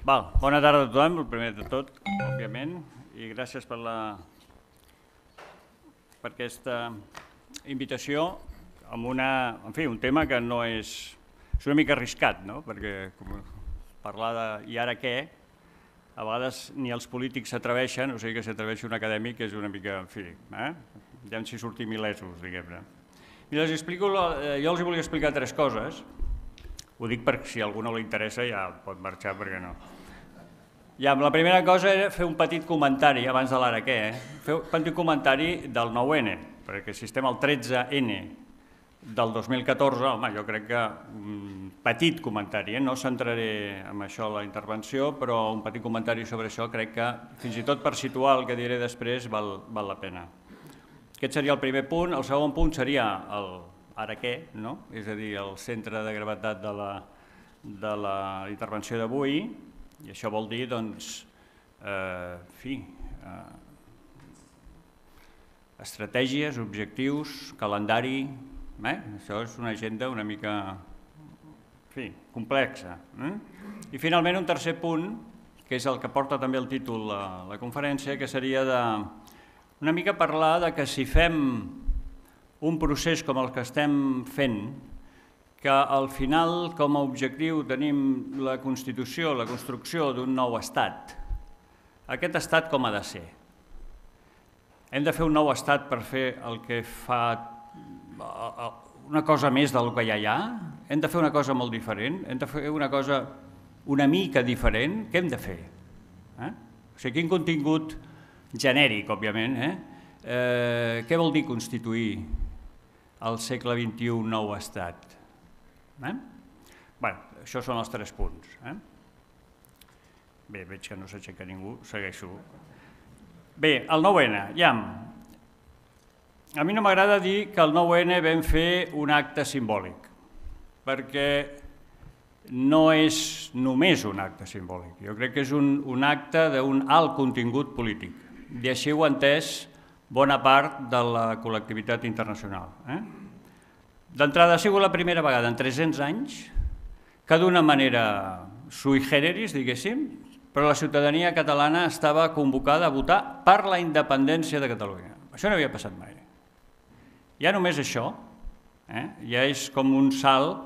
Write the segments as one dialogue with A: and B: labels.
A: Bona tarda a tothom, el primer de tot, òbviament, i gràcies per aquesta invitació amb un tema que no és una mica arriscat, no? Perquè parlar de i ara què, a vegades ni els polítics s'atreveixen, o sigui que s'atreveix un acadèmic, que és una mica, en fi, ja si sortim il·lesos, diguem-ne. Jo els volia explicar 3 coses. Ho dic perquè si a algú no li interessa ja pot marxar, perquè no. La primera cosa era fer un petit comentari, abans de l'ara què, fer un petit comentari del 9N, perquè si estem al 13N del 2014, home, jo crec que un petit comentari, no centraré en això la intervenció, però un petit comentari sobre això crec que fins i tot per situar el que diré després val la pena. Aquest seria el primer punt. El segon punt seria el ara què, és a dir, el centre de gravetat de la intervenció d'avui, i això vol dir, doncs, estratègies, objectius, calendari. Això és una agenda una mica complexa. I finalment un tercer punt, que és el que porta també el títol de la conferència, que seria una mica parlar que si fem un procés com el que estem fent, que al final com a objectiu tenim la constitució, la construcció d'un nou estat, aquest estat com ha de ser? Hem de fer un nou estat per fer el que fa una cosa més del que ja hi ha? Hem de fer una cosa molt diferent? Hem de fer una cosa una mica diferent? Què hem de fer? O sigui, quin contingut genèric, òbviament, què vol dir constituir al segle XXI un nou estat? Això són els 3 punts. Bé, veig que no s'aixeca ningú, segueixo. Bé, el 9N, a mi no m'agrada dir que el 9N vam fer un acte simbòlic, perquè no és només un acte simbòlic. Jo crec que és un acte d'un alt contingut polític, i així ho ha entès bona part de la col·lectivitat internacional. D'entrada, ha sigut la primera vegada en 300 anys que d'una manera sui generis, diguéssim, però la ciutadania catalana estava convocada a votar per la independència de Catalunya. Això no havia passat mai. Ja només això ja és com un salt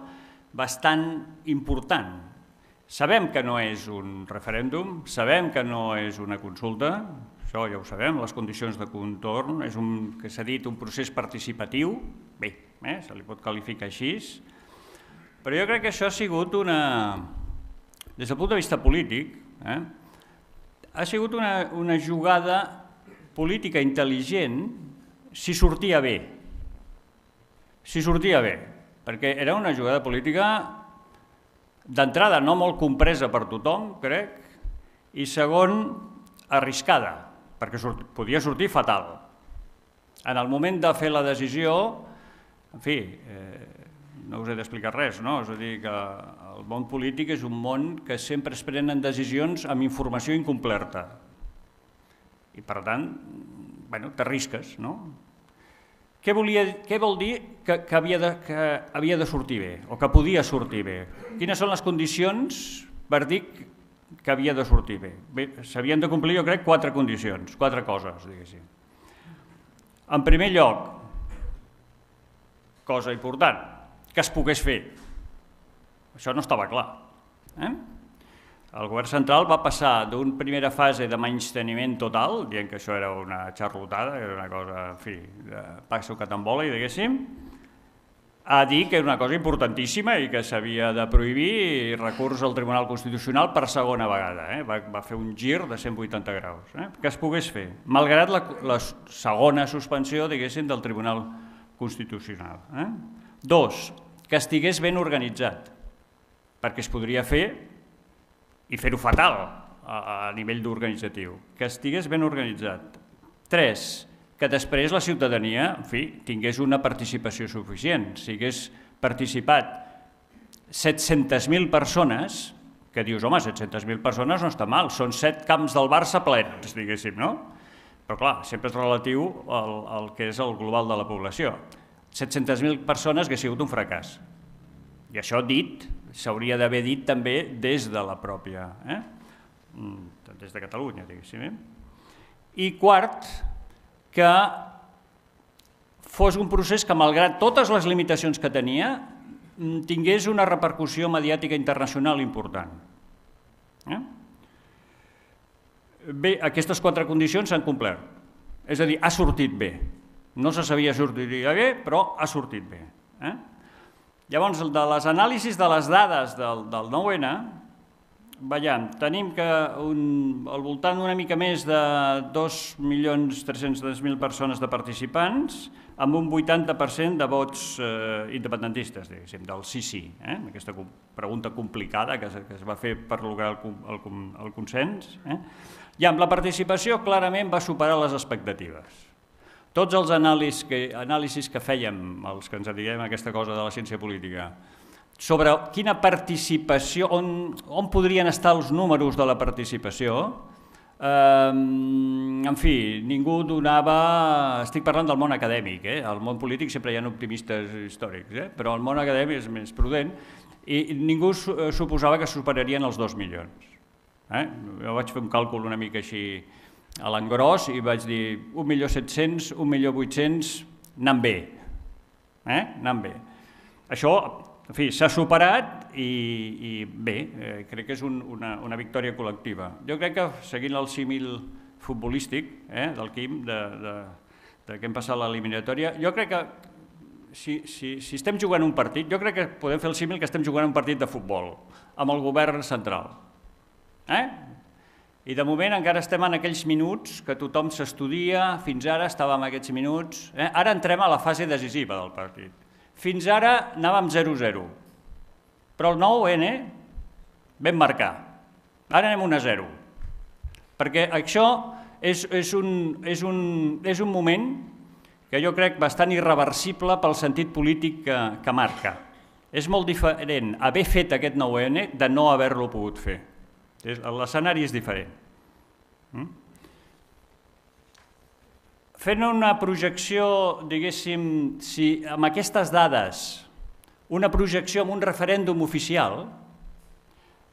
A: bastant important. Sabem que no és un referèndum, sabem que no és una consulta, això ja ho sabem, les condicions de contorn, és que s'ha dit un procés participatiu, bé, se li pot qualificar així, però jo crec que això ha sigut des del punt de vista polític, ha sigut una jugada política intel·ligent si sortia bé. Si sortia bé, perquè era una jugada política d'entrada no molt compresa per tothom, crec, i segon, arriscada, perquè podia sortir fatal. En el moment de fer la decisió, en fi, no us he d'explicar res, no? És a dir, que el món polític és un món que sempre es prenen decisions amb informació incomplerta. I per tant, t'arrisques, no? Què vol dir que havia de sortir bé o que podia sortir bé? Quines són les condicions per dir que havia de sortir bé? Bé, s'havien de complir, jo crec, 4 condicions, 4 coses, diguéssim. En primer lloc, cosa important, que es pogués fer. Això no estava clar. El govern central va passar d'una primera fase de menysteniment total, dient que això era una xarlotada, era una cosa, en fi, de passo que t'emboli, diguéssim, a dir que era una cosa importantíssima i que s'havia de prohibir recurs al Tribunal Constitucional per segona vegada. Va fer un gir de 180 graus, que es pogués fer, malgrat la segona suspensió, diguéssim, del Tribunal Constitucional. 2, que estigués ben organitzat, perquè es podria fer i fer-ho fatal a nivell organitzatiu, que estigués ben organitzat. 3, que després la ciutadania, en fi, tingués una participació suficient. Si hagués participat 700.000 persones, que dius, home, 700.000 persones no està mal, són 7 camps del Barça plens, diguéssim, no? Però clar, sempre és relatiu al que és el global de la població. 700.000 persones hauria sigut un fracàs. I això dit, s'hauria d'haver dit també des de la pròpia. des de Catalunya, diguéssim. I quart, que fos un procés que, malgrat totes les limitacions que tenia, tingués una repercussió mediàtica internacional important. Bé, aquestes 4 condicions s'han complert. És a dir, ha sortit bé. No se sabia sortiria bé, però ha sortit bé. Llavors, de les anàlisis de les dades del 9N, veiem, tenim que al voltant una mica més de 2.300.000 persones de participants, amb un 80% de vots independentistes, diguéssim, del sí, aquesta pregunta complicada que es va fer per lograr el consens. I amb la participació clarament va superar les expectatives. Tots els anàlisis que fèiem, els que ens dediquem a aquesta cosa de la ciència política, sobre quina participació, on podrien estar els números de la participació, en fi, ningú donava... Estic parlant del món acadèmic, al món polític sempre hi ha optimistes històrics, però el món acadèmic és més prudent i ningú suposava que superarien els 2 milions. Jo vaig fer un càlcul una mica així a l'engròs i vaig dir 1.700.000, 1.800.000, anant bé. Anant bé. Això, en fi, s'ha superat i bé, crec que és una victòria col·lectiva. Jo crec que, seguint el símil futbolístic del Quim, que hem passat l'eliminatòria, jo crec que si estem jugant un partit, jo crec que podem fer el símil que estem jugant un partit de futbol amb el govern central. I de moment encara estem en aquells minuts que tothom s'estudia, fins ara estàvem en aquests minuts, ara entrem a la fase decisiva del partit. Fins ara anàvem 0-0, però el 9N vam marcar, ara anem 1-0, perquè això és un moment que jo crec bastant irreversible pel sentit polític que marca. És molt diferent haver fet aquest 9N de no haver-lo pogut fer. L'escenari és diferent. Fent una projecció, diguéssim, si amb aquestes dades, una projecció amb un referèndum oficial,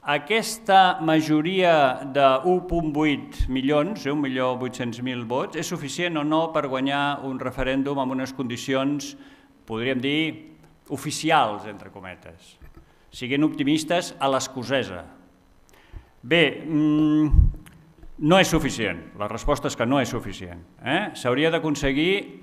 A: aquesta majoria de 1,8 milions, 1.800.000 vots, és suficient o no per guanyar un referèndum amb unes condicions, podríem dir, oficials, entre cometes, siguent optimistes a l'escocesa. Bé, no és suficient, la resposta és que no és suficient. S'hauria d'aconseguir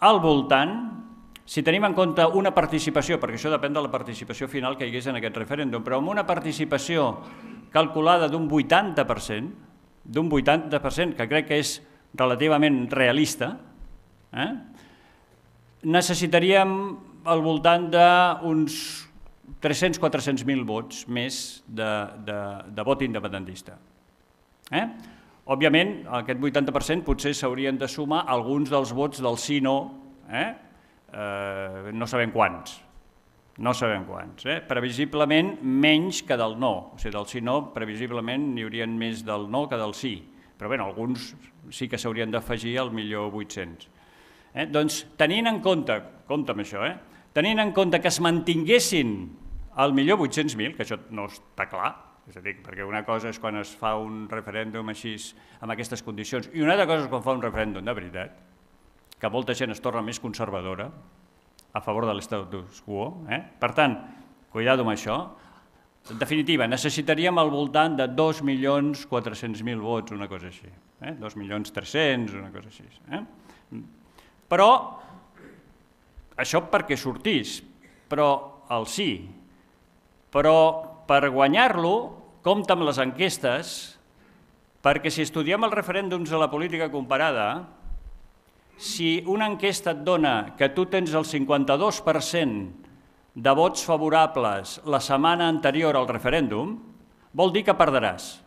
A: al voltant, si tenim en compte una participació, perquè això depèn de la participació final que hi hagués en aquest referèndum, però amb una participació calculada d'un 80%, que crec que és relativament realista, necessitaríem al voltant d'uns 300.000-400.000 vots més de vot independentista. Òbviament, aquest 80% potser s'haurien de sumar alguns dels vots del sí-no, no sabem quants, previsiblement menys que del no, o sigui, del sí-no previsiblement n'hi haurien més del no que del sí, però bé, alguns sí que s'haurien d'afegir al 1.800.000. Doncs tenint en compte, compte amb això, tenint en compte que es mantinguessin al 1.800.000, que això no està clar, és a dir, perquè una cosa és quan es fa un referèndum així, amb aquestes condicions, i una altra cosa és quan fa un referèndum de veritat, que molta gent es torna més conservadora, a favor de l'estatus quo. Per tant, cuidado amb això. En definitiva, necessitaríem al voltant de 2.400.000 vots, una cosa així. 2.300.000, una cosa així. Però, això perquè sortís, però el sí. Però per guanyar-lo, compta amb les enquestes, perquè si estudiem els referèndums a la política comparada, si una enquesta et dona que tu tens el 52% de vots favorables la setmana anterior al referèndum, vol dir que perdràs.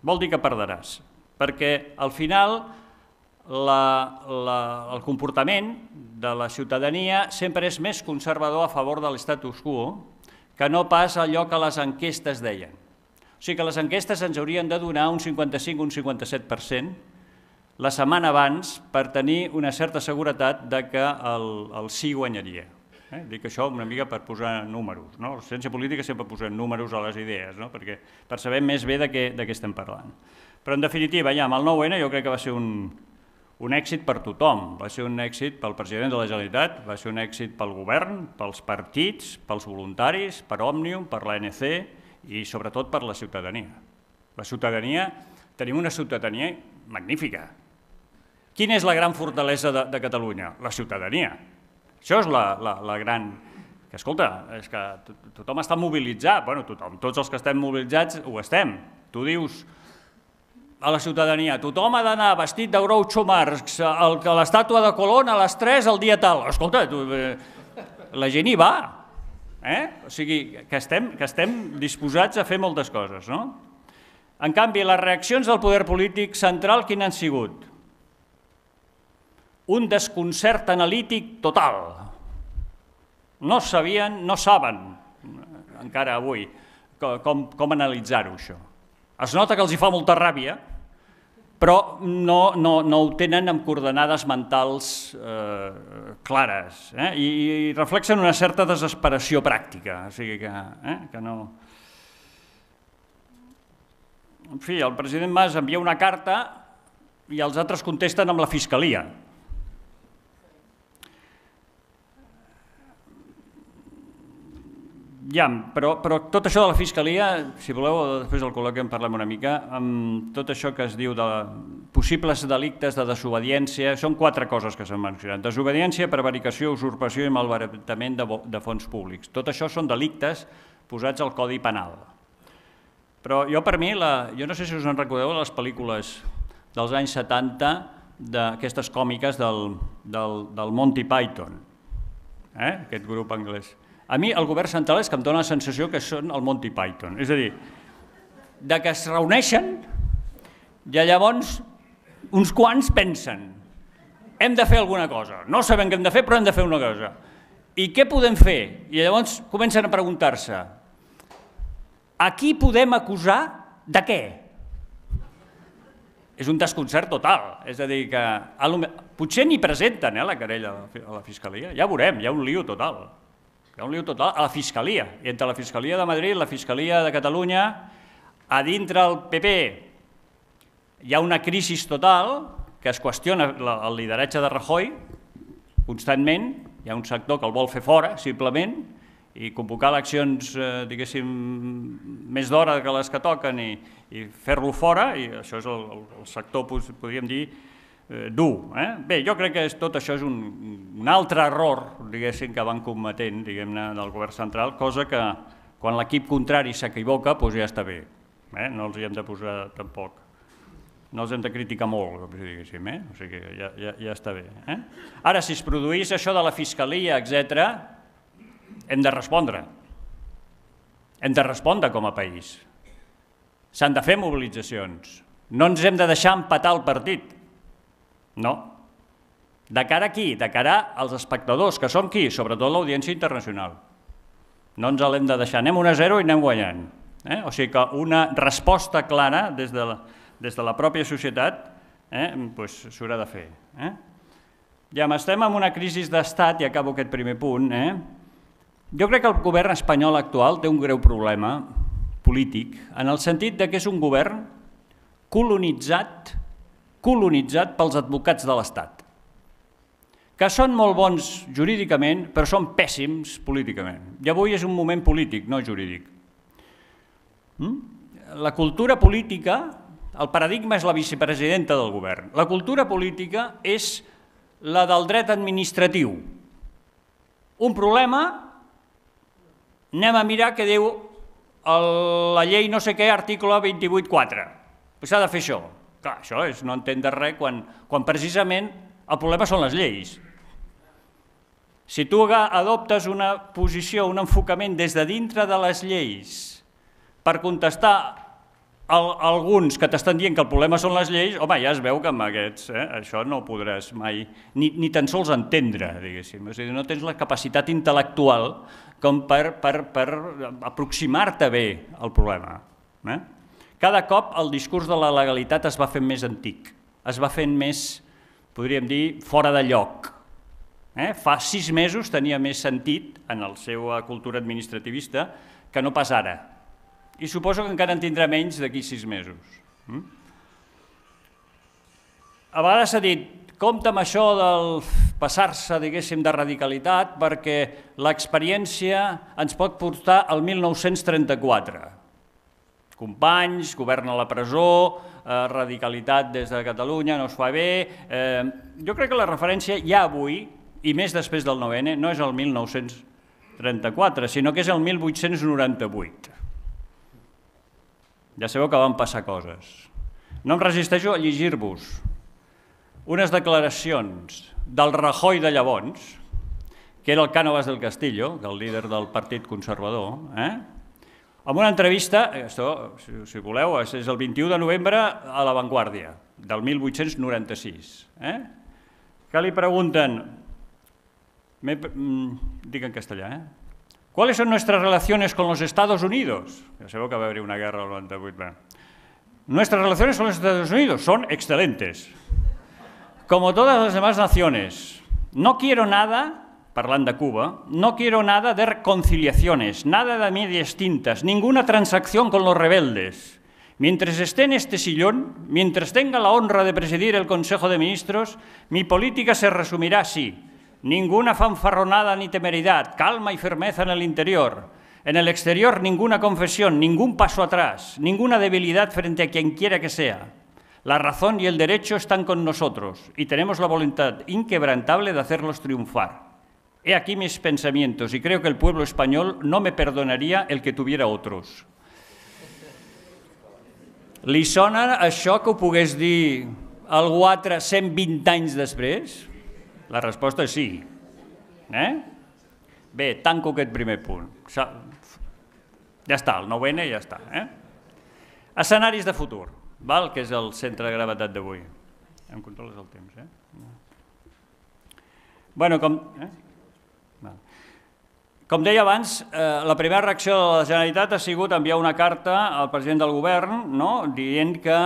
A: Vol dir que perdràs, perquè al final el comportament de la ciutadania sempre és més conservador a favor de l'estatus quo que no pas allò que les enquestes deien. O sigui que les enquestes ens haurien de donar un 55 o un 57% la setmana abans per tenir una certa seguretat que el sí guanyaria. Dic això una mica per posar números. La ciència política sempre posa números a les idees, per saber més bé de què estem parlant. Però, en definitiva, amb el 9-N jo crec que va ser un èxit per tothom. Va ser un èxit pel president de la Generalitat, va ser un èxit pel govern, pels partits, pels voluntaris, per Òmnium, per l'ANC i, sobretot, per la ciutadania. La ciutadania, tenim una ciutadania magnífica. Quina és la gran fortalesa de Catalunya? La ciutadania. Això és la gran... Escolta, és que tothom està mobilitzat. Bueno, tothom, tots els que estem mobilitzats ho estem. Tu dius a la ciutadania, tothom ha d'anar vestit de Groucho Marx a l'estàtua de Colón a les 3 el dia tal. Escolta, la gent hi va. O sigui, que estem disposats a fer moltes coses, no? En canvi, les reaccions del poder polític central, quines han sigut? Un desconcert analític total. No sabien, no saben, encara avui, com analitzar-ho, això. Es nota que els hi fa molta ràbia, però no ho tenen amb coordenades mentals clares i reflexen una certa desesperació pràctica. O sigui que no... En fi, el president Mas envia una carta i els altres contesten amb la Fiscalia. Ja, però tot això de la Fiscalia, si voleu, després del col·loqui en parlem una mica, amb tot això que es diu de possibles delictes de desobediència, són 4 coses que s'han mencionat. Desobediència, prevaricació, usurpació i malbaratament de fons públics. Tot això són delictes posats al Codi Penal. Però jo, per mi, jo no sé si us en recordeu de les pel·lícules dels anys 70, d'aquestes còmiques del Monty Python, aquest grup anglès. A mi el govern central és que em dóna la sensació que són el Monty Python. És a dir, que es reuneixen i llavors uns quants pensen hem de fer alguna cosa. No sabem què hem de fer, però hem de fer una cosa. I què podem fer? I llavors comencen a preguntar-se a qui podem acusar de què? És un desconcert total. És a dir, que potser ni presenten la querella a la Fiscalia. Ja veurem, hi ha un lío total. Hi ha un lío total a la Fiscalia. I entre la Fiscalia de Madrid i la Fiscalia de Catalunya, a dintre del PP hi ha una crisi total que es qüestiona el lideratge de Rajoy constantment. Hi ha un sector que el vol fer fora, simplement, i convocar eleccions, diguéssim, més d'hora que les que toquen i fer-lo fora, i això és el sector, podríem dir, dur. Bé, jo crec que tot això és un altre error, diguéssim, que van cometent, diguem-ne, del govern central, cosa que quan l'equip contrari s'equivoca, doncs ja està bé. No els hi hem de posar tampoc, no els hem de criticar molt, diguéssim, o sigui que ja està bé. Ara, si es produís això de la Fiscalia, etc., hem de respondre. Hem de respondre com a país. S'han de fer mobilitzacions. No ens hem de deixar empatar el partit. No. De cara a qui? De cara als espectadors, que són qui? Sobretot l'audiència internacional. No ens l'hem de deixar. Anem 1-0 i anem guanyant. O sigui que una resposta clara des de la pròpia societat s'haurà de fer. Ja estem en una crisi d'estat, i acabo aquest primer punt. Jo crec que el govern espanyol actual té un greu problema polític, en el sentit que és un govern colonitzat pels advocats de l'Estat, que són molt bons jurídicament, però són pèssims políticament. I avui és un moment polític, no jurídic. La cultura política, el paradigma és la vicepresidenta del govern. La cultura política és la del dret administratiu. Un problema, anem a mirar què diu la llei no sé què, article 28.4. S'ha de fer això. Clar, això és no entendre res quan precisament el problema són les lleis. Si tu adoptes una posició, un enfocament des de dintre de les lleis per contestar alguns que t'estan dient que el problema són les lleis, home, ja es veu que amb aquests això no podràs mai ni tan sols entendre, diguéssim. És a dir, no tens la capacitat intel·lectual com per aproximar-te bé al problema. Cada cop el discurs de la legalitat es va fent més antic, es va fent més, podríem dir, fora de lloc. Fa 6 mesos tenia més sentit en la seva cultura administrativista que no pas ara. I suposo que encara en tindrà menys d'aquí 6 mesos. A vegades s'ha dit, compte amb això del passar-se, diguéssim, de radicalitat, perquè l'experiència ens pot portar al 1934. Companys, govern a la presó, radicalitat des de Catalunya, no es fa bé. Jo crec que la referència ja avui, i més després del 9N, no és el 1934, sinó que és el 1898. Ja sabeu que van passar coses. No em resisteixo a llegir-vos unes declaracions del Rajoy de llavors, que era el Cánovas del Castillo, el líder del Partit Conservador, en una entrevista, si voleu, és el 21 de novembre a La Vanguardia, del 1896, que li pregunten, dic en castellà, ¿cuáles son nuestras relaciones con los Estados Unidos? Ya sabeu que va haver una guerra al 98. Nuestras relaciones con los Estados Unidos son excelentes. Como todas las demás naciones, no quiero nada, parlant de Cuba, no quiero nada de reconciliaciones, nada de medias tintas, ninguna transacción con los rebeldes. Mientras esté en este sillón, mientras tenga la honra de presidir el Consejo de Ministros, mi política se resumirá así. Ninguna fanfarronada ni temeridad, calma y firmeza en el interior. En el exterior ninguna confesión, ningún paso atrás, ninguna debilidad frente a quien quiera que sea. La razón y el derecho están con nosotros y tenemos la voluntad inquebrantable de hacerlos triunfar. He aquí mis pensamientos y creo que el pueblo español no me perdonaría el que tuviera otros. Li sona això que ho pogués dir algú altre 120 anys després? La resposta és sí. Bé, tanco aquest primer punt. Ja està, el 9N ja està. Escenaris de futur, que és el centre de gravetat d'avui. Em controles el temps, Bueno, com deia abans, la primera reacció de la Generalitat ha sigut enviar una carta al president del govern dient que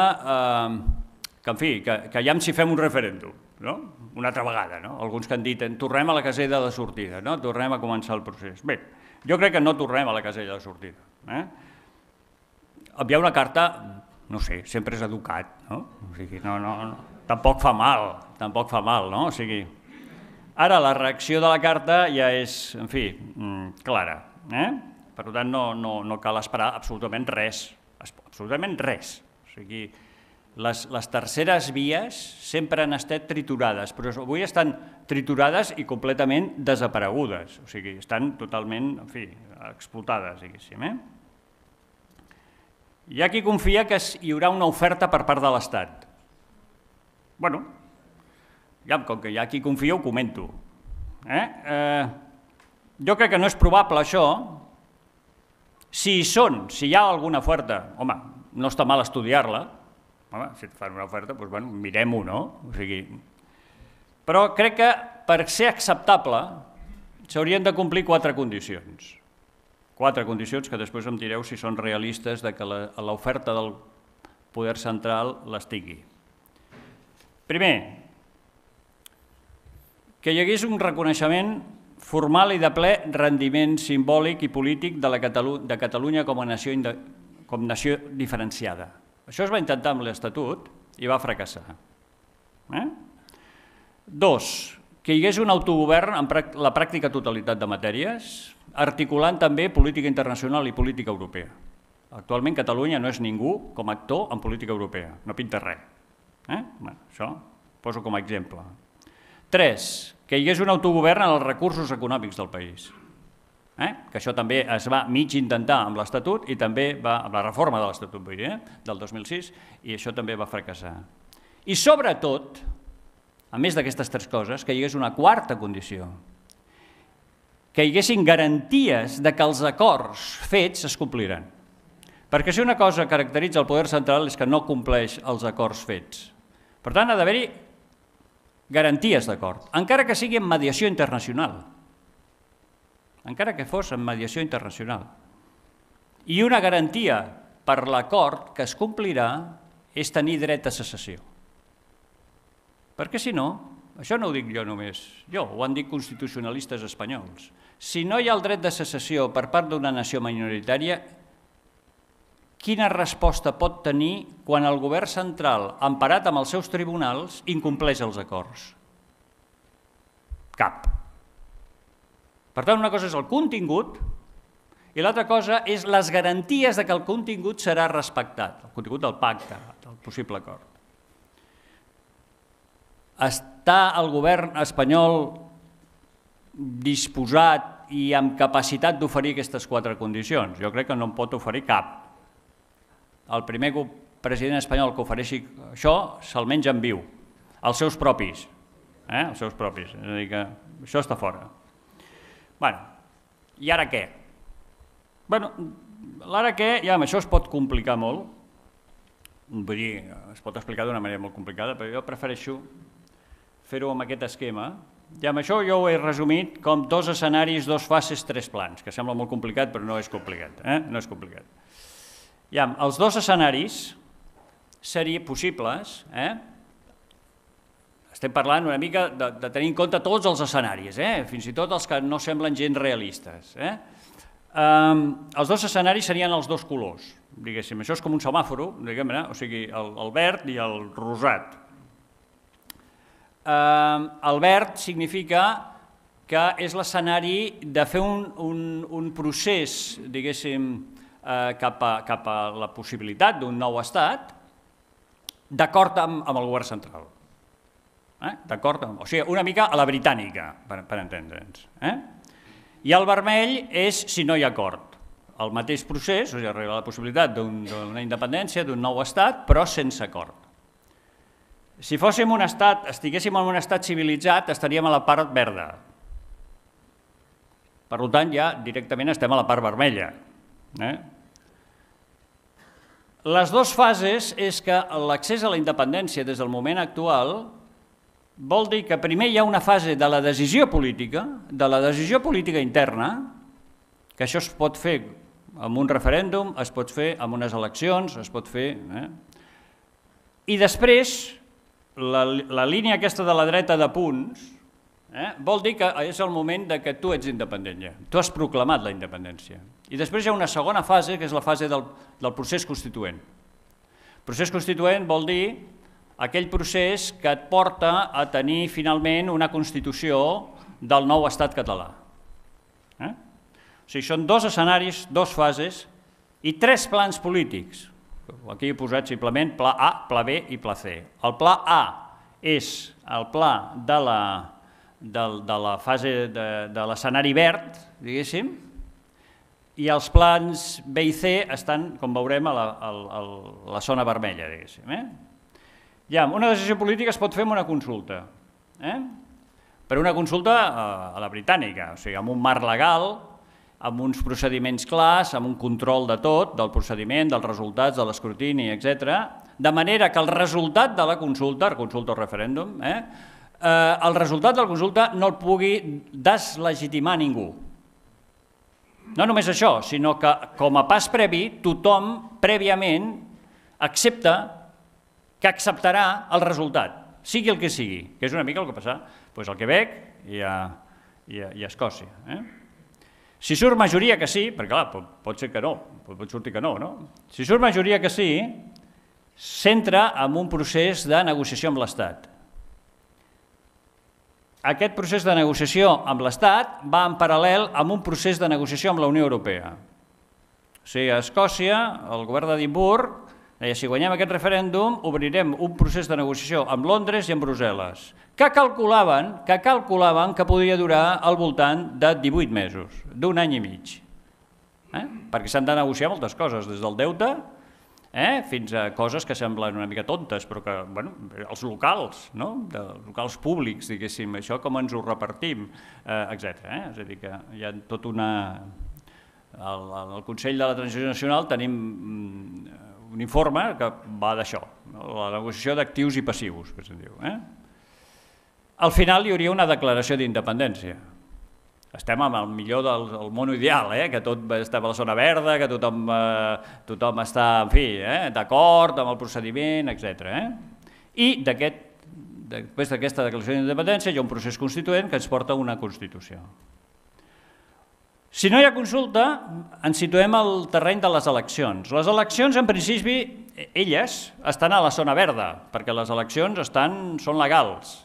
A: ja si fem un referèndum, una altra vegada. Alguns que han dit tornem a la casella de sortida, tornem a començar el procés. Bé, jo crec que no tornem a la casella de sortida. Enviar una carta, no sé, sempre és educat, tampoc fa mal, no? O sigui, ara la reacció de la carta ja és, en fi, clara. Per tant, no cal esperar absolutament res. Absolutament res. O sigui, les terceres vies sempre han estat triturades, però avui estan triturades i completament desaparegudes. O sigui, estan totalment, en fi, explotades, diguéssim. Hi ha qui confia que hi haurà una oferta per part de l'Estat. Bueno, com que hi ha qui confia, ho comento. Jo crec que no és probable això. Si hi ha alguna oferta, home, no està mal estudiar-la. Home, si et fan una oferta, doncs mirem-ho, no? Però crec que per ser acceptable s'haurien de complir 4 condicions. 4 condicions que després em direu si són realistes que l'oferta del poder central les tingui. Primer, que hi hagués un reconeixement formal i de ple rendiment simbòlic i polític de Catalunya com a nació diferenciada. Això es va intentar amb l'Estatut i va fracassar. 2, que hi hagués un autogovern en la pràctica totalitat de matèries, articulant també política internacional i política europea. Actualment Catalunya no és ningú com a actor en política europea, no pinta res. Això poso com a exemple. 3, que hi hagués un autogovern en els recursos econòmics del país. Que això també es va mig intentar amb l'Estatut i també va amb la reforma de l'Estatut, del 2006, i això també va fracassar. I sobretot, a més d'aquestes 3 coses, que hi hagués una 4a condició, que hi haguessin garanties que els acords fets es compliran. Perquè si una cosa caracteritza el poder central és que no compleix els acords fets. Per tant, ha d'haver-hi garanties d'acord, encara que sigui en mediació internacional. Encara que fos en mediació internacional. I una garantia per l'acord que es complirà és tenir dret a secessió. Perquè si no, això no ho dic jo només, ho han dit constitucionalistes espanyols. Si no hi ha el dret de secessió per part d'una nació minoritària, quina resposta pot tenir quan el govern central, emparat amb els seus tribunals, incompleix els acords? Cap. Per tant, una cosa és el contingut i l'altra cosa és les garanties que el contingut serà respectat, el contingut del pacte, del possible acord. Està el govern espanyol disposat i amb capacitat d'oferir aquestes 4 condicions? Jo crec que no en pot oferir cap. El primer president espanyol que ofereixi això se'l menja en viu, els seus propis. Els seus propis, és a dir que això està fora. I ara què? L'ara què, ja amb això es pot complicar molt, vull dir, es pot explicar d'una manera molt complicada, però jo prefereixo fer-ho amb aquest esquema, i amb això jo ho he resumit com 2 escenaris, 2 fases, 3 plans, que sembla molt complicat, però no és complicat. No és complicat. Els 2 escenaris serien possibles, estem parlant una mica de tenir en compte tots els escenaris, fins i tot els que no semblen gens realistes. Els 2 escenaris serien els 2 colors, diguéssim, això és com un semàforo, o sigui, el verd i el rosat. El verd significa que és l'escenari de fer un procés, diguéssim, cap a la possibilitat d'un nou estat, d'acord amb el govern central. O sigui, una mica a la britànica, per entendre'ns. I el vermell és si no hi ha acord. El mateix procés, o sigui, arriba la possibilitat d'una independència, d'un nou estat, però sense acord. Si fóssim un estat, estiguéssim en un estat civilitzat, estaríem a la part verda. Per tant, ja directament estem a la part vermella. Les 2 fases és que l'accés a la independència des del moment actual vol dir que primer hi ha una fase de la decisió política interna, que això es pot fer amb un referèndum, es pot fer amb unes eleccions, es pot fer... I després, la línia aquesta de la dreta de punts vol dir que és el moment que tu ets independent ja, tu has proclamat la independència. I després hi ha una segona fase, que és la fase del procés constituent. El procés constituent vol dir aquell procés que et porta a tenir finalment una Constitució del nou estat català. O sigui, són 2 escenaris, 2 fases i 3 plans polítics. Aquí he posat simplement pla A, pla B i pla C. El pla A és el pla de la fase de l'escenari verd, diguéssim, i els plans B i C estan, com veurem, a la zona vermella, diguéssim. Una decisió política es pot fer amb una consulta, però una consulta a la britànica, o sigui, amb un marc legal, amb uns procediments clars, amb un control de tot, del procediment, dels resultats, de l'escrutini, etc., de manera que el resultat de la consulta o referèndum, el resultat de la consulta no el pugui deslegitimar ningú. No només això, sinó que com a pas previ, tothom prèviament accepta que acceptarà el resultat, sigui el que sigui, que és una mica el que passa al Quebec i a Escòcia. Si surt majoria que sí, perquè clar, pot ser que no, pot sortir que no, si surt majoria que sí, s'entra en un procés de negociació amb l'Estat. Aquest procés de negociació amb l'Estat va en paral·lel amb un procés de negociació amb la Unió Europea. O sigui, a Escòcia, el govern d'Edimburg deia, si guanyem aquest referèndum, obrirem un procés de negociació amb Londres i amb Brussel·les, que calculaven que podria durar al voltant de 18 mesos, d'un any i mig. Perquè s'han de negociar moltes coses, des del deute fins a coses que semblen una mica tontes, però que, els locals, els locals públics, diguéssim, això com ens ho repartim, etc. És a dir, que hi ha tot una... Al Consell de la Transició Nacional tenim un informe que va d'això, la negociació d'actius i passius, que se'n diu. Al final hi hauria una declaració d'independència. Estem amb el millor del món ideal, que tot està a la zona verda, que tothom està, en fi, d'acord amb el procediment, etc. I després d'aquesta declaració d'independència hi ha un procés constituent que ens porta a una Constitució. Si no hi ha consulta, ens situem al terreny de les eleccions. Les eleccions, en principi, elles estan a la zona verda, perquè les eleccions són legals.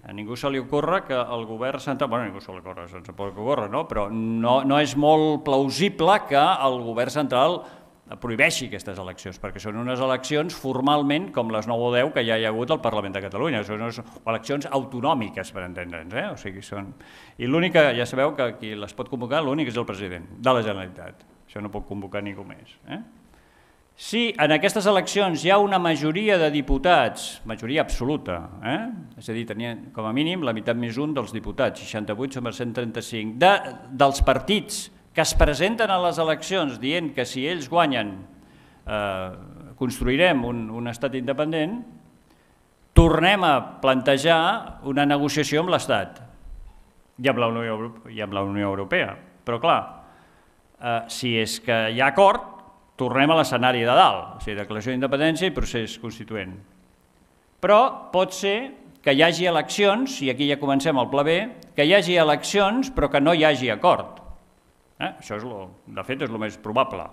A: A ningú se li ocorre que el govern central... Bueno, a ningú se li ocorre, se'ns pot ocórrer, no? Però no és molt plausible que el govern central prohibeixi aquestes eleccions, perquè són unes eleccions formalment com les 9 o 10 que ja hi ha hagut al Parlament de Catalunya, són eleccions autonòmiques, per entendre'ns, o sigui, són... I l'únic que, ja sabeu que qui les pot convocar, l'únic és el president de la Generalitat, això no pot convocar ningú més. Si en aquestes eleccions hi ha una majoria de diputats, majoria absoluta, és a dir, tenien com a mínim la meitat més un dels diputats, 68 sobre 135, dels partits que es presenten a les eleccions dient que si ells guanyen construirem un estat independent, tornem a plantejar una negociació amb l'Estat i amb la Unió Europea. Però clar, si és que hi ha acord, tornem a l'escenari de dalt, o sigui, declaració d'independència i procés constituent. Però pot ser que hi hagi eleccions, i aquí ja comencem el pla B, que hi hagi eleccions però que no hi hagi acord. Això, de fet, és el més probable.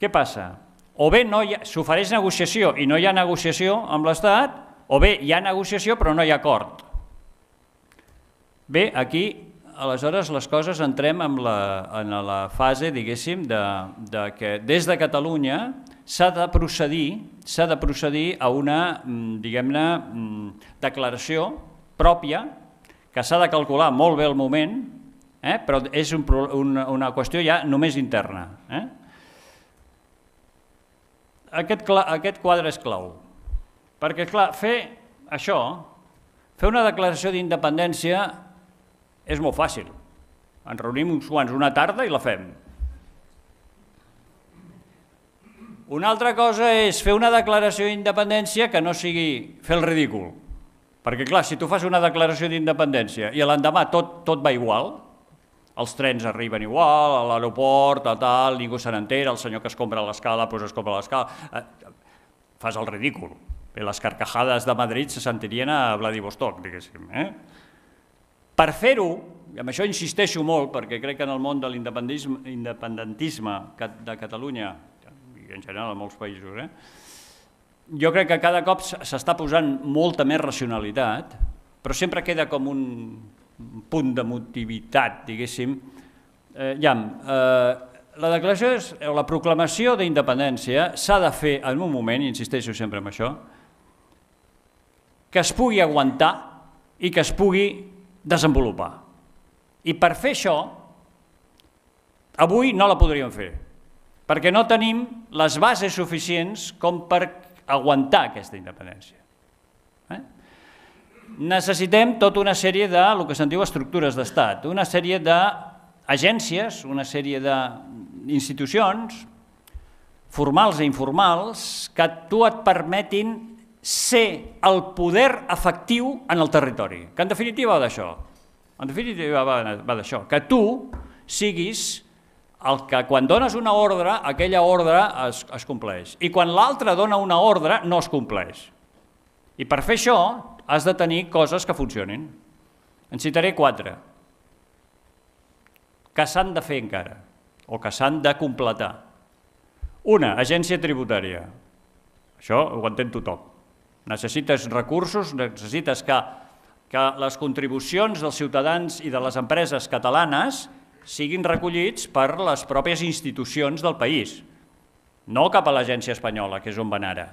A: Què passa? O bé s'ofereix negociació i no hi ha negociació amb l'Estat, o bé hi ha negociació però no hi ha acord. Bé, aquí, aleshores, les coses entrem en la fase, diguéssim, de que des de Catalunya s'ha de procedir a una, diguem-ne, declaració pròpia, que s'ha de calcular molt bé el moment, però és una qüestió ja només interna. Aquest quadre és clau, perquè, clar, fer una declaració d'independència és molt fàcil. Ens reunim uns quants una tarda i la fem. Una altra cosa és fer una declaració d'independència que no sigui fer el ridícul, perquè, clar, si tu fas una declaració d'independència i l'endemà tot va igual, els trens arriben igual, a l'aeroport, tal, ningú se n'entera, el senyor que es compra l'escala, doncs es compra l'escala, fas el ridícul. Les carcajades de Madrid se sentirien a Vladivostok, diguéssim. Per fer-ho, i amb això insisteixo molt, perquè crec que en el món de l'independentisme de Catalunya, i en general en molts països, jo crec que cada cop s'està posant molta més racionalitat, però sempre queda com un punt d'emotivitat, diguéssim. La declaració, la proclamació d'independència s'ha de fer en un moment, insisteixo sempre en això, que es pugui aguantar i que es pugui desenvolupar. I per fer això, avui no la podríem fer, perquè no tenim les bases suficients com per aguantar aquesta independència. Necessitem tota una sèrie de, el que se'n diu, estructures d'estat, una sèrie d'agències, una sèrie d'institucions formals i informals que a tu et permetin ser el poder efectiu en el territori, que en definitiva va d'això. En definitiva va d'això, que tu siguis el que quan dones una ordre, aquella ordre es compleix, i quan l'altre dona una ordre no es compleix. I per fer això has de tenir coses que funcionin. En citaré 4 que s'han de fer encara o que s'han de completar. Una, agència tributària. Això ho entén tothom. Necessites recursos, necessites que les contribucions dels ciutadans i de les empreses catalanes siguin recollits per les pròpies institucions del país, no cap a l'agència espanyola, que és on van ara,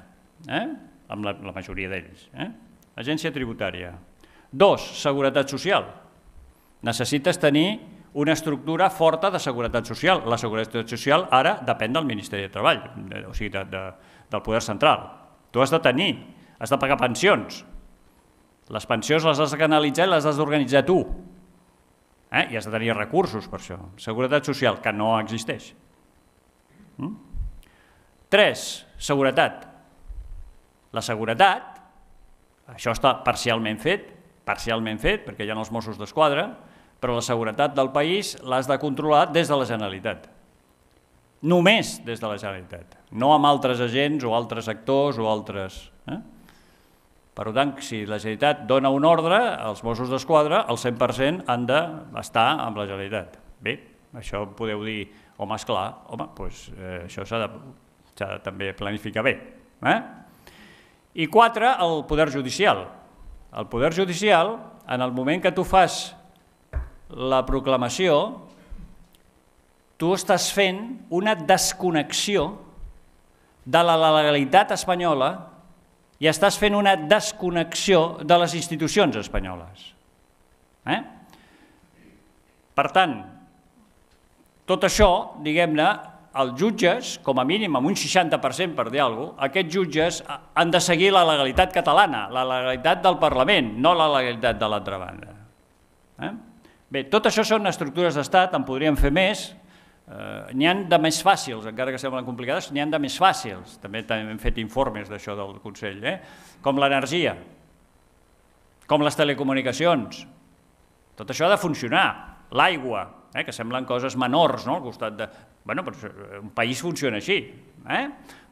A: amb la majoria d'ells. Agència tributària. 2, seguretat social. Necessites tenir una estructura forta de seguretat social. La seguretat social ara depèn del Ministeri de Treball, o sigui, del poder central. Tu has de tenir, has de pagar pensions. Les pensions les has de canalitzar i les has d'organitzar tu. I has de tenir recursos per això. Seguretat social, que no existeix. 3, seguretat. La seguretat, això està parcialment fet, perquè hi ha els Mossos d'Esquadra, però la seguretat del país l'has de controlar des de la Generalitat. Només des de la Generalitat, no amb altres agents o altres actors o altres... Per tant, si la Generalitat dona un ordre, els Mossos d'Esquadra, el 100% han d'estar amb la Generalitat. Bé, això podeu dir, home, esclar, doncs això s'ha de també planificar bé. I 4, el poder judicial. El poder judicial, en el moment que tu fas la proclamació, tu estàs fent una desconnexió de la legalitat espanyola i estàs fent una desconnexió de les institucions espanyoles. Per tant, tot això, diguem-ne, els jutges, com a mínim amb un 60% per dir alguna cosa, aquests jutges han de seguir la legalitat catalana, la legalitat del Parlament, no la legalitat de l'altra banda. Bé, tot això són estructures d'estat, en podríem fer més, n'hi ha de més fàcils, encara que semblen complicades, n'hi ha de més fàcils, també hem fet informes d'això del Consell, com l'energia, com les telecomunicacions, tot això ha de funcionar, l'aigua, que semblen coses menors al costat de... Bueno, però un país funciona així.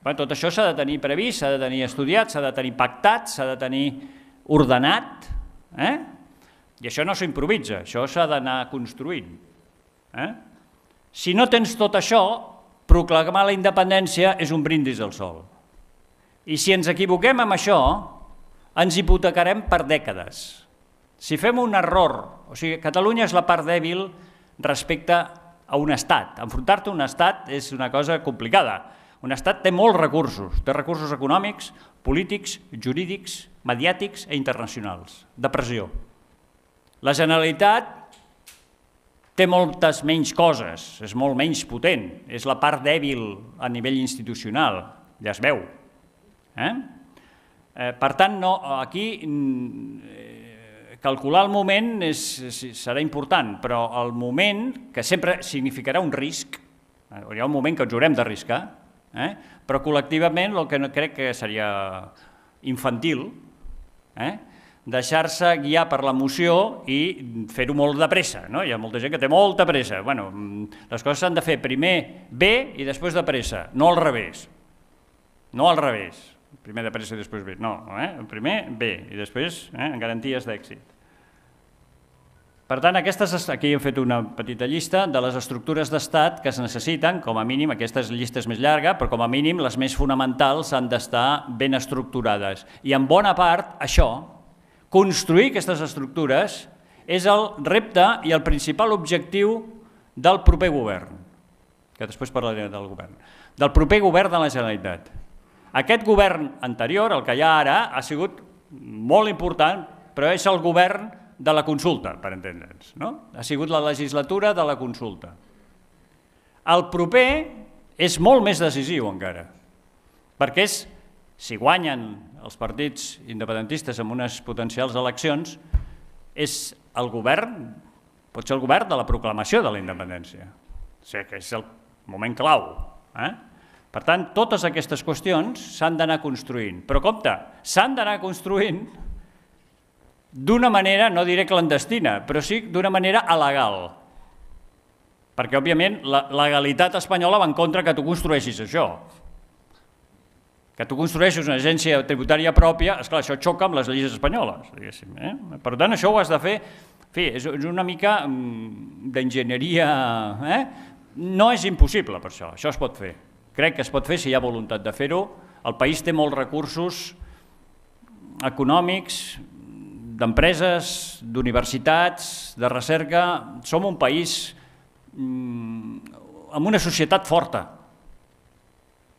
A: Tot això s'ha de tenir previst, s'ha de tenir estudiat, s'ha de tenir pactat, s'ha de tenir ordenat, i això no s'improvisa, això s'ha d'anar construint. Si no tens tot això, proclamar la independència és un brindis al sol. I si ens equivoquem amb això, ens hipotecarem per dècades. Si fem un error, o sigui, Catalunya és la part dèbil respecte a un estat. Enfrontar-te a un estat és una cosa complicada. Un estat té molts recursos, té recursos econòmics, polítics, jurídics, mediàtics i internacionals, de pressió. La Generalitat té moltes menys coses, és molt menys potent, és la part dèbil a nivell institucional, ja es veu. Per tant, aquí calcular el moment serà important, però el moment, que sempre significarà un risc, hi ha un moment que ens haurem d'arriscar, però col·lectivament el que no crec que seria infantil, deixar-se guiar per l'emoció i fer-ho molt de pressa. Hi ha molta gent que té molta pressa. Les coses s'han de fer primer bé i després de pressa, no al revés. No al revés. Primer de pressa i després bé. No, primer bé i després amb garanties d'èxit. Per tant, aquí hem fet una petita llista de les estructures d'estat que es necessiten, com a mínim, aquesta llista és més llarga, però com a mínim les més fonamentals han d'estar ben estructurades. I en bona part, això, construir aquestes estructures és el repte i el principal objectiu del proper govern, que després parlaré del govern, del proper govern de la Generalitat. Aquest govern anterior, el que hi ha ara, ha sigut molt important, però és el govern de la consulta, per entendre'ns. Ha sigut la legislatura de la consulta. El proper és molt més decisiu encara, perquè si guanyen els partits independentistes en unes potencials eleccions, és el govern, pot ser el govern de la proclamació de la independència. O sigui que és el moment clau. Per tant, totes aquestes qüestions s'han d'anar construint. Però compte, s'han d'anar construint d'una manera, no diré clandestina, però sí d'una manera alegal. Perquè, òbviament, la legalitat espanyola va en contra que tu construeixis això. Que tu construeixis una agència tributària pròpia, esclar, això xoca amb les lleis espanyoles, diguéssim. Per tant, això ho has de fer, en fi, és una mica d'enginyeria, no és impossible per això es pot fer. Crec que es pot fer si hi ha voluntat de fer-ho. El país té molts recursos econòmics, d'empreses, d'universitats, de recerca. Som un país amb una societat forta.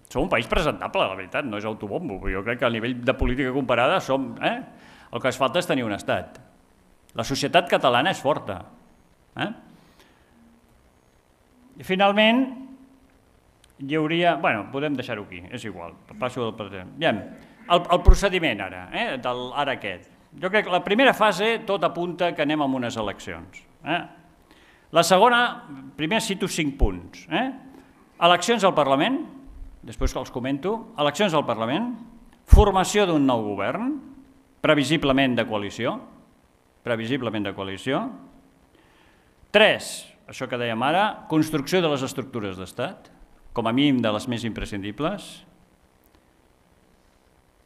A: Som un país presentable, la veritat, no és autobombo. Jo crec que a nivell de política comparada som... El que es falta és tenir un estat. La societat catalana és forta. I finalment, hi hauria... Bé, podem deixar-ho aquí, és igual, passo del present. El procediment ara, ara aquest. Jo crec que la primera fase tot apunta que anem a unes eleccions. La segona, primer cito 5 punts. Eleccions al Parlament, després que els comento, eleccions al Parlament, formació d'un nou govern, previsiblement de coalició, 3, això que dèiem ara, construcció de les estructures d'estat, com a mínim de les més imprescindibles,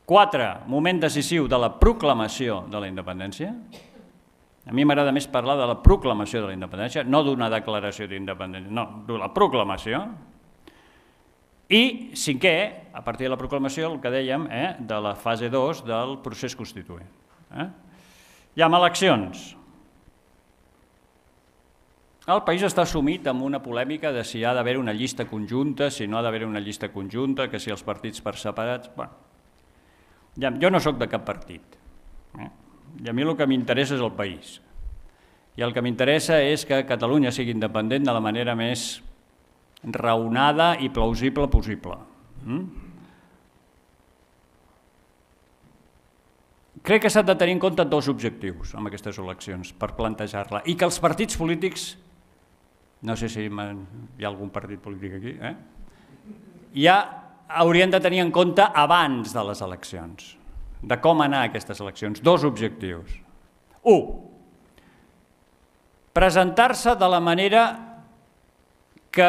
A: 4, moment decisiu de la proclamació de la independència. A mi m'agrada més parlar de la proclamació de la independència, no d'una declaració d'independència, no, de la proclamació. I 5è, a partir de la proclamació, el que dèiem, de la fase 2 del procés constituent. I amb eleccions. El país està sumit en una polèmica de si ha d'haver una llista conjunta, si no ha d'haver una llista conjunta, que si els partits per separats... Jo no sóc de cap partit, i a mi el que m'interessa és el país. I el que m'interessa és que Catalunya sigui independent de la manera més raonada i plausible possible. Crec que s'han de tenir en compte 2 objectius en aquestes eleccions per plantejar-la i que els partits polítics, no sé si hi ha algun partit polític aquí, ja haurien de tenir en compte abans de les eleccions, de com anar a aquestes eleccions. 2 objectius. 1. Presentar-se de la manera que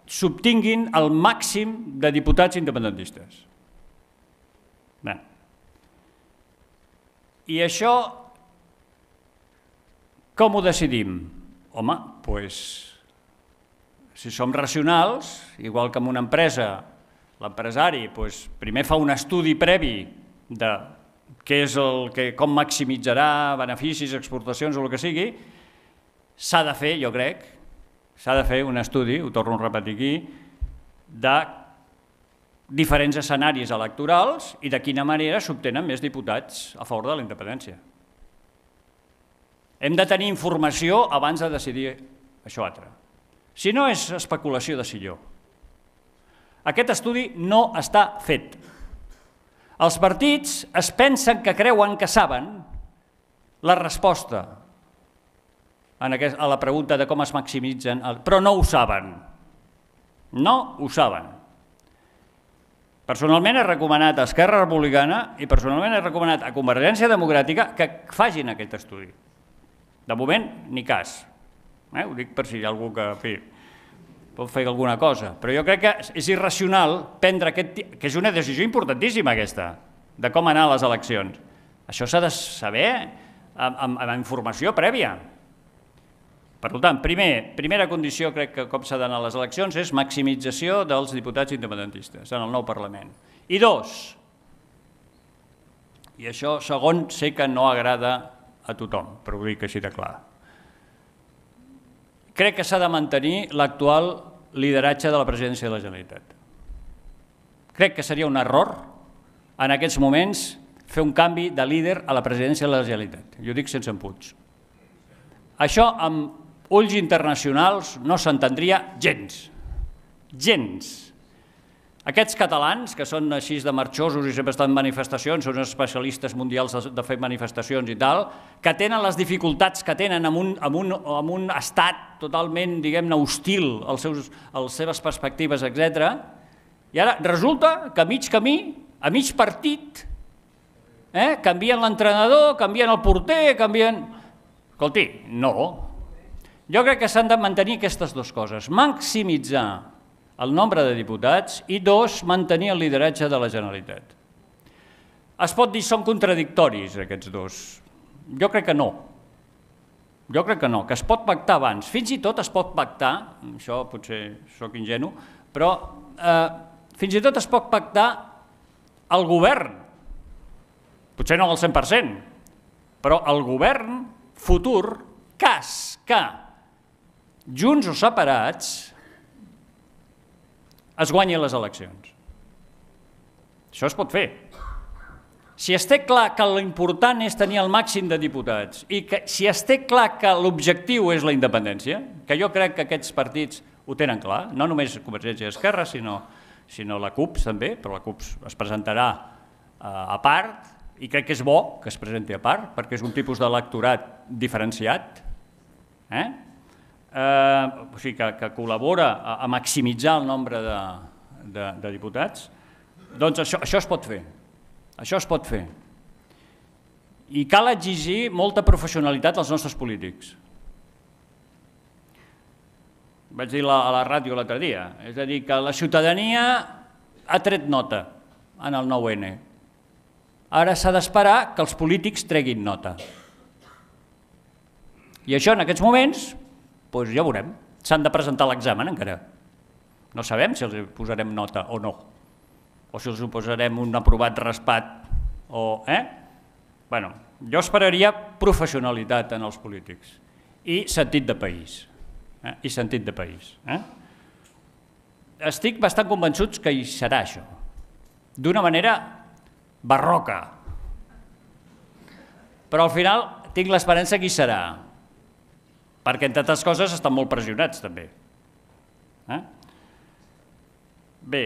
A: s'obtinguin el màxim de diputats independentistes. I això, com ho decidim? Home, doncs, si som racionals, igual que en una empresa, l'empresari primer fa un estudi previ de què és com maximitzarà beneficis, exportacions o el que sigui, s'ha de fer, jo crec, s'ha de fer un estudi, ho torno a repetir aquí, de diferents escenaris electorals i de quina manera s'obtenen més diputats a favor de la independència. Hem de tenir informació abans de decidir això altre. Si no, és especulació de silló. Aquest estudi no està fet. Els partits es pensen que creuen que saben la resposta a la pregunta de com es maximitzen, però no ho saben. No ho saben. Personalment he recomanat a Esquerra Republicana i personalment he recomanat a Convergència Democràtica que facin aquest estudi. De moment, ni cas. Ho dic per si hi ha algú que pot fer alguna cosa. Però jo crec que és irracional prendre aquest... que és una decisió importantíssima aquesta, de com anar a les eleccions. Això s'ha de saber amb informació prèvia. Per tant, primera condició, crec que com s'ha d'anar a les eleccions, és maximització dels diputats independentistes en el nou Parlament. I 2, i això segon sé que no agrada a tothom, però ho dic així de clar. Crec que s'ha de mantenir l'actual lideratge de la presidència de la Generalitat. Crec que seria un error en aquests moments fer un canvi de líder a la presidència de la Generalitat. Jo dic sense emputs. Això amb ulls internacionals no s'entendria gens. Gens. Aquests catalans, que són així de marxosos i sempre estan en manifestacions, són especialistes mundials de fer manifestacions i tal, que tenen les dificultats que tenen amb un estat totalment, diguem-ne, hostil a les seves perspectives, etc. I ara resulta que a mig camí, a mig partit, canvien l'entrenador, canvien el porter, canvien... Escolti, no. Jo crec que s'han de mantenir aquestes 2 coses. Maximitzar el nombre de diputats i 2, mantenir el lideratge de la Generalitat. Es pot dir que són contradictoris aquests 2. Jo crec que no. Jo crec que no, que es pot pactar abans. Fins i tot es pot pactar, això potser sóc ingenu, però fins i tot es pot pactar el govern. Potser no al 100%, però el govern futur, cas que junts o separats es guanyin les eleccions. Això es pot fer. Si es té clar que l'important és tenir el màxim de diputats i que si es té clar que l'objectiu és la independència, que jo crec que aquests partits ho tenen clar, no només Convergència i Esquerra, sinó la CUP també, però la CUP es presentarà a part i crec que és bo que es presenti a part perquè és un tipus d'electorat diferenciat, o sigui que col·labora a maximitzar el nombre de diputats, doncs això es pot fer. Això es pot fer. I cal exigir molta professionalitat als nostres polítics. Vaig dir a la ràdio l'altre dia, és a dir, que la ciutadania ha tret nota en el 9N. Ara s'ha d'esperar que els polítics treguin nota. I això en aquests moments, doncs ja veurem. S'han de presentar l'examen encara. No sabem si els posarem nota o no. O si els posarem un aprovat raspat o... Bueno, jo esperaria professionalitat en els polítics i sentit de país. I sentit de país. Estic bastant convençuts que hi serà això. D'una manera barroca. Però al final tinc l'esperança que hi serà. Perquè, entre altres coses, estan molt pressionats, també. Bé,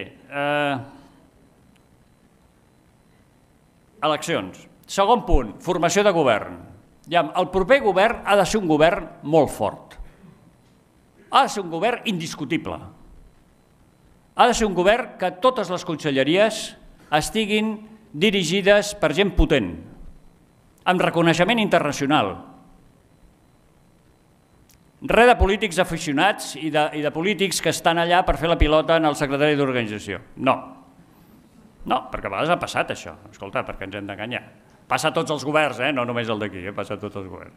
A: eleccions. Segon punt, formació de govern. El proper govern ha de ser un govern molt fort. Ha de ser un govern indiscutible. Ha de ser un govern que totes les conselleries estiguin dirigides per gent potent, amb reconeixement internacional. Res de polítics aficionats i de polítics que estan allà per fer la pilota en el secretari d'organització. No. No, perquè a vegades ha passat això. Escolta, perquè ens hem d'enganyar. Passa a tots els governs, no només el d'aquí, passa a tots els governs.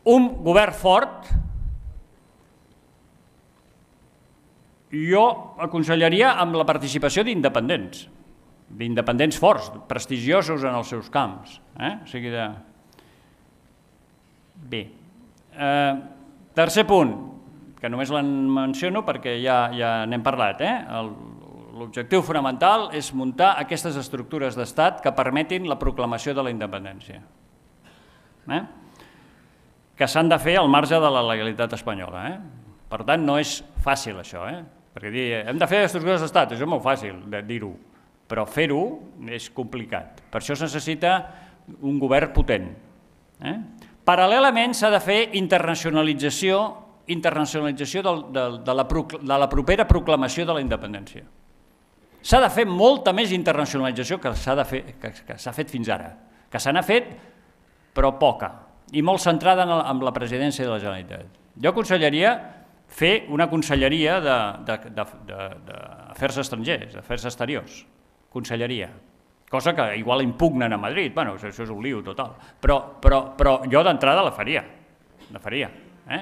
A: Un govern fort, jo aconsellaria amb la participació d'independents forts, prestigiosos en els seus camps. O sigui de... Bé, tercer punt, que només l'en menciono perquè ja n'hem parlat. L'objectiu fonamental és muntar aquestes estructures d'estat que permetin la proclamació de la independència, que s'han de fer al marge de la legalitat espanyola. Per tant, no és fàcil això, perquè dir hem de fer estructures d'estat, això és molt fàcil de dir-ho, però fer-ho és complicat. Per això es necessita un govern potent. Paral·lelament s'ha de fer internacionalització de la propera proclamació de la independència. S'ha de fer molta més internacionalització que s'ha fet fins ara, que se n'ha fet però poca i molt centrada en la presidència de la Generalitat. Jo aconsellaria fer una conselleria d'afers estrangers, d'afers exteriors, conselleria. Cosa que igual impugnen a Madrid, bueno, això és un lío total, però jo d'entrada la faria.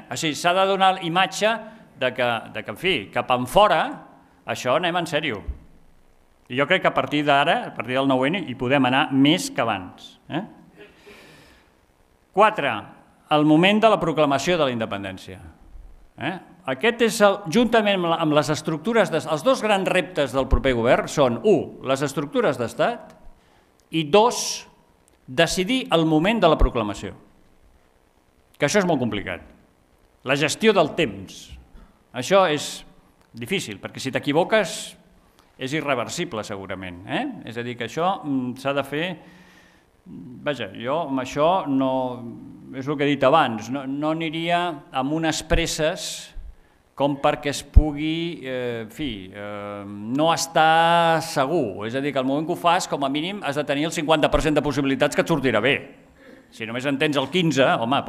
A: Així, s'ha de donar imatge que, en fi, cap enfora, això anem en sèrio. I jo crec que a partir d'ara, a partir del 9N, hi podem anar més que abans. 4. El moment de la proclamació de la independència. Aquest és, juntament amb les estructures, els dos grans reptes del proper govern són, 1, les estructures d'estat, i 2, decidir el moment de la proclamació, que això és molt complicat. La gestió del temps, això és difícil, perquè si t'equivoques és irreversible segurament. És a dir, que això s'ha de fer... Vaja, jo amb això no... És el que he dit abans, no aniria amb unes presses com perquè es pugui, no estar segur. És a dir, que al moment que ho fas, com a mínim, has de tenir el 50% de possibilitats que et sortirà bé. Si només en tens el 15%, home,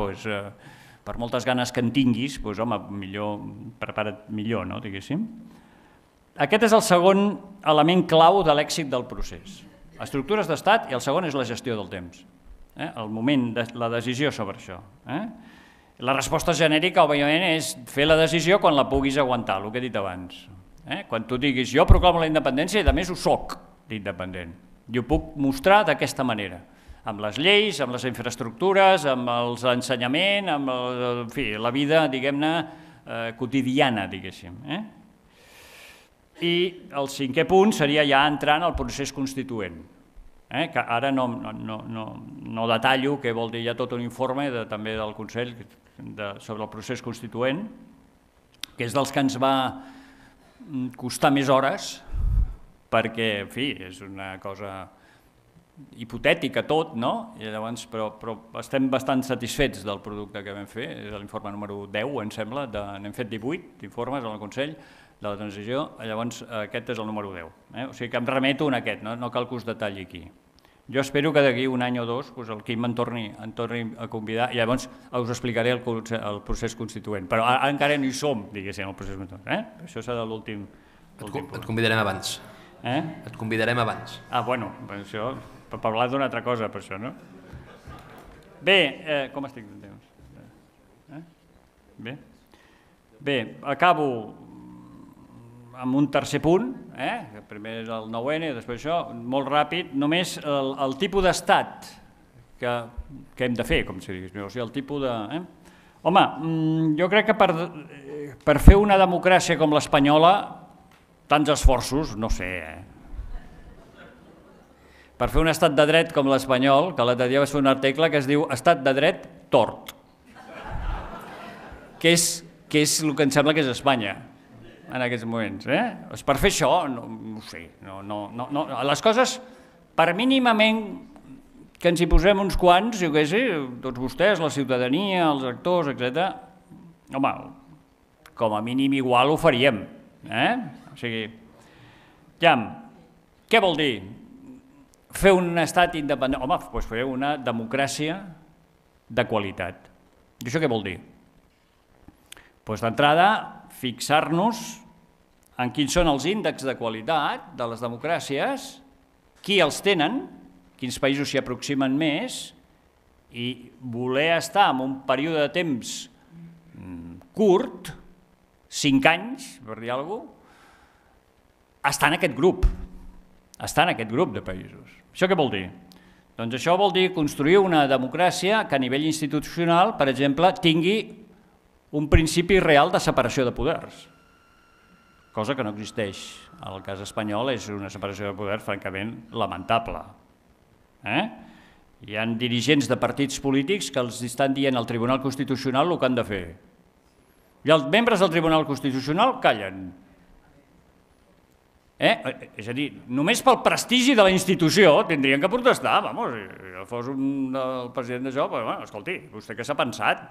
A: per moltes ganes que en tinguis, millor, prepara't millor, no, diguéssim. Aquest és el segon element clau de l'èxit del procés. Estructures d'estat i el segon és la gestió del temps. El moment de la decisió sobre això. La resposta genèrica, òbviament, és fer la decisió quan la puguis aguantar, el que he dit abans. Quan tu diguis, jo proclamo la independència i a més ho soc d'independent. I ho puc mostrar d'aquesta manera, amb les lleis, amb les infraestructures, amb l'ensenyament, amb la vida, diguem-ne, quotidiana, diguéssim. I el cinquè punt seria ja entrar en el procés constituent, que ara no detallo, que vol dir ja tot un informe també del Consell sobre el procés constituent, que és dels que ens va costar més hores, perquè, en fi, és una cosa hipotètica tot, no? Però estem bastant satisfets del producte que vam fer, és l'informe número 10, em sembla, n'hem fet 18 informes al Consell de la Transició, llavors aquest és el número 10. O sigui que em remeto en aquest, no cal que us detalli aquí. Jo espero que d'aquí un any o dos el Quim em torni a convidar i llavors us explicaré el procés constituent, però encara no hi som, diguéssim, el procés constituent. Això serà l'últim punt.
B: Et convidarem abans. Et convidarem abans.
A: Bueno, això, per parlar d'una altra cosa, per això, no? Bé, com estic de temps? Bé, acabo amb un tercer punt, que primer és el 9N, després això, molt ràpid, només el tipus d'estat que hem de fer, com si digués, o sigui, el tipus de... Home, jo crec que per fer una democràcia com l'espanyola, tants esforços, no sé, Per fer un estat de dret com l'espanyol, que l'altre dia vaig fer un article que es diu Estat de dret tort, que és el que em sembla que és Espanya en aquests moments. Per fer això, no ho sé, les coses, per mínimament que ens hi posem uns quants, jo què sé, tots vostès, la ciutadania, els actors, etc. Home, com a mínim igual ho faríem. O sigui, què vol dir? Fer un estat independent, home, doncs fer una democràcia de qualitat. I això què vol dir? Doncs d'entrada, fixar-nos en quins són els índexs de qualitat de les democràcies, qui els tenen, quins països s'hi aproximen més, i voler estar en un període de temps curt, 5 anys, per dir alguna cosa, estar en aquest grup de països. Això què vol dir? Doncs això vol dir construir una democràcia que a nivell institucional, per exemple, tingui un principi real de separació de poders, cosa que no existeix. En el cas espanyol és una separació de poders francament lamentable. Hi ha dirigents de partits polítics que els estan dient al Tribunal Constitucional el que han de fer. I els membres del Tribunal Constitucional callen. És a dir, només pel prestigi de la institució tindrien que protestar. Si fos el president d'això, escolti, vostè què s'ha pensat?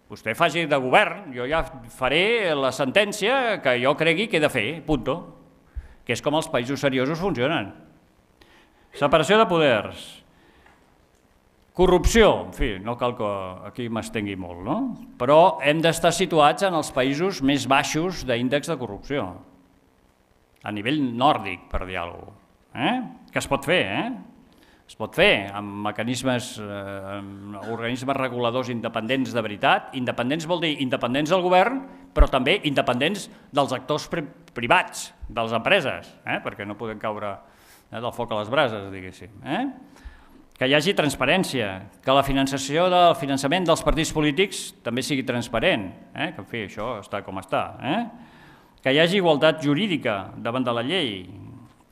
A: Vostè faci de govern, jo ja faré la sentència que jo cregui que he de fer, punto. Que és com els països seriosos funcionen. Separació de poders. Corrupció, en fi, no cal que aquí m'estengui molt, no? Però hem d'estar situats en els països més baixos d'índex de corrupció, a nivell nòrdic, per dir alguna cosa, que es pot fer, es pot fer amb mecanismes, organismes reguladors independents de veritat. Independents vol dir independents del govern, però també independents dels actors privats, de les empreses, perquè no podem caure del foc a les brases, diguéssim. Que hi hagi transparència, que la finançament dels partits polítics també sigui transparent, que en fi, això està com està, que hi hagi igualtat jurídica davant de la llei,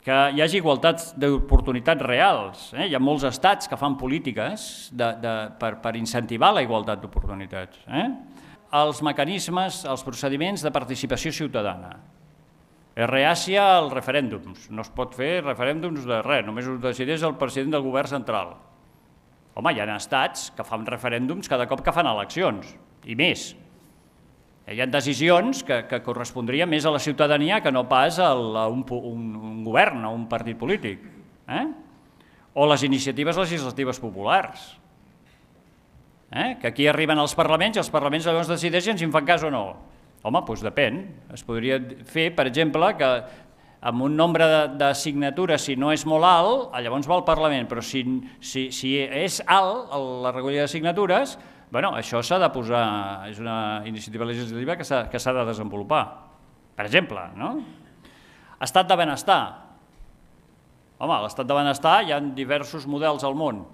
A: que hi hagi igualtat d'oportunitats reals. Hi ha molts estats que fan polítiques per incentivar la igualtat d'oportunitats. Els mecanismes, els procediments de participació ciutadana. És reàcia als referèndums. No es pot fer referèndums de res, només ho decideix el president del govern central. Home, hi ha estats que fan referèndums cada cop que fan eleccions, i més. Hi ha decisions que correspondrien més a la ciutadania que no pas a un govern, a un partit polític. O les iniciatives legislatives populars, que aquí arriben als parlaments i els parlaments llavors decideixen si en fan cas o no. Home, doncs depèn. Es podria fer, per exemple, que amb un nombre de signatures, si no és molt alt, llavors va al Parlament, però si és alt la recollida de signatures, això s'ha de posar, és una iniciativa legislativa que s'ha de desenvolupar. Per exemple, estat de benestar. Home, a l'estat de benestar hi ha diversos models al món.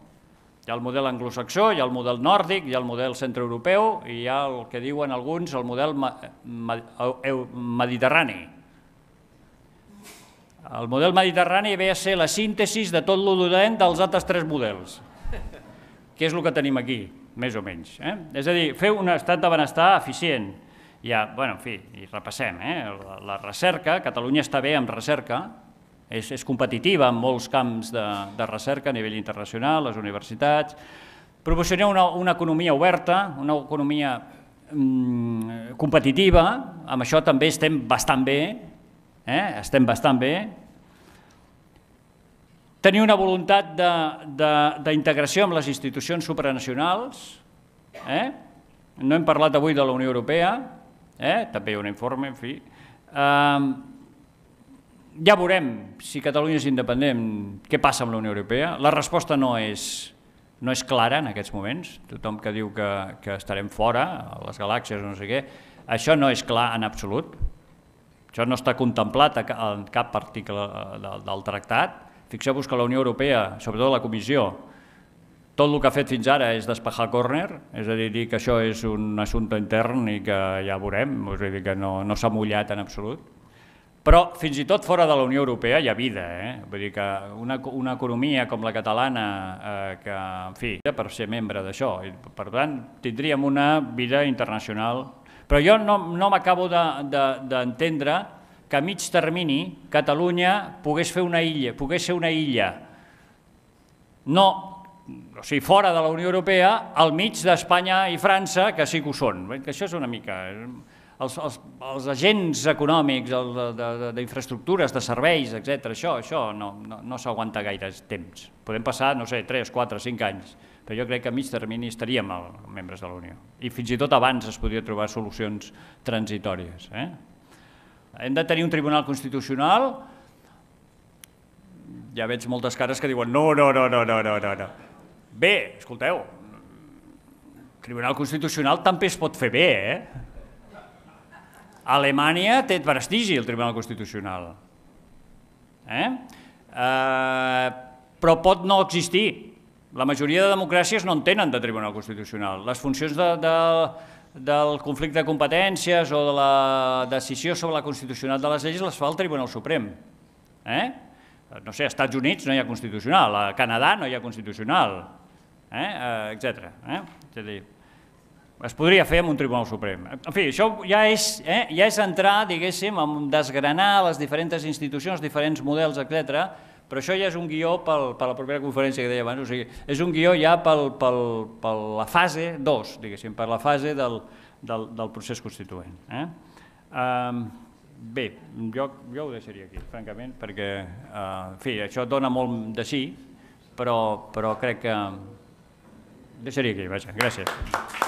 A: Hi ha el model anglosaxó, hi ha el model nòrdic, hi ha el model centreeuropeu i hi ha el que diuen alguns el model mediterrani. El model mediterrani ve a ser la síntesi de tot el dolent dels altres 3 models, que és el que tenim aquí, més o menys. És a dir, fer un estat de benestar eficient. En fi, i repassem. La recerca, Catalunya està bé amb recerca, és competitiva en molts camps de recerca a nivell internacional, les universitats. Proporcionar una economia oberta, una economia competitiva, amb això també estem bastant bé, Tenir una voluntat d'integració amb les institucions supranacionals, no hem parlat avui de la Unió Europea, també hi ha un informe, en fi. Ja veurem si Catalunya és independent, què passa amb la Unió Europea. La resposta no és clara en aquests moments. Tothom que diu que estarem fora, a les galàxies o no sé què, això no és clar en absolut. Això no està contemplat en cap article del tractat. Fixeu-vos que la Unió Europea, sobretot la Comissió, tot el que ha fet fins ara és despejar córner, és a dir que això és un assumpte intern i que ja veurem, és a dir que no s'ha mullat en absolut. Però fins i tot fora de la Unió Europea hi ha vida, vull dir que una economia com la catalana, que, en fi, per ser membre d'això, per tant, tindríem una vida internacional. Però jo no m'acabo d'entendre que a mig termini Catalunya pogués ser una illa, no, o sigui, fora de la Unió Europea, al mig d'Espanya i França, que sí que ho són, que això és una mica... Els agents econòmics, d'infraestructures, de serveis, etc., això no s'aguanta gaire temps. Podem passar, no sé, 3, 4, 5 anys, però jo crec que a mig termini estaríem membres de la Unió. I fins i tot abans es podria trobar solucions transitòries. Hem de tenir un Tribunal Constitucional, ja veig moltes cares que diuen no. Bé, escolteu, el Tribunal Constitucional també es pot fer bé, A Alemanya té prestigi el Tribunal Constitucional, però pot no existir. La majoria de democràcies no en tenen de Tribunal Constitucional. Les funcions del conflicte de competències o de la decisió sobre la constitucionalitat de les lleis les fa el Tribunal Suprem. No sé, als Estats Units no hi ha constitucional, a Canadà no hi ha constitucional, etc. És a dir, es podria fer amb un Tribunal Suprem. En fi, això ja és entrar, diguéssim, a desgranar les diferents institucions, diferents models, etc., però això ja és un guió per la propera conferència que deia abans, o sigui, és un guió ja per la fase 2, diguéssim, per la fase del procés constituent. Bé, jo ho deixaria aquí, francament, perquè, en fi, això dona molt de sí, però crec que... Deixaria aquí, vaja, gràcies.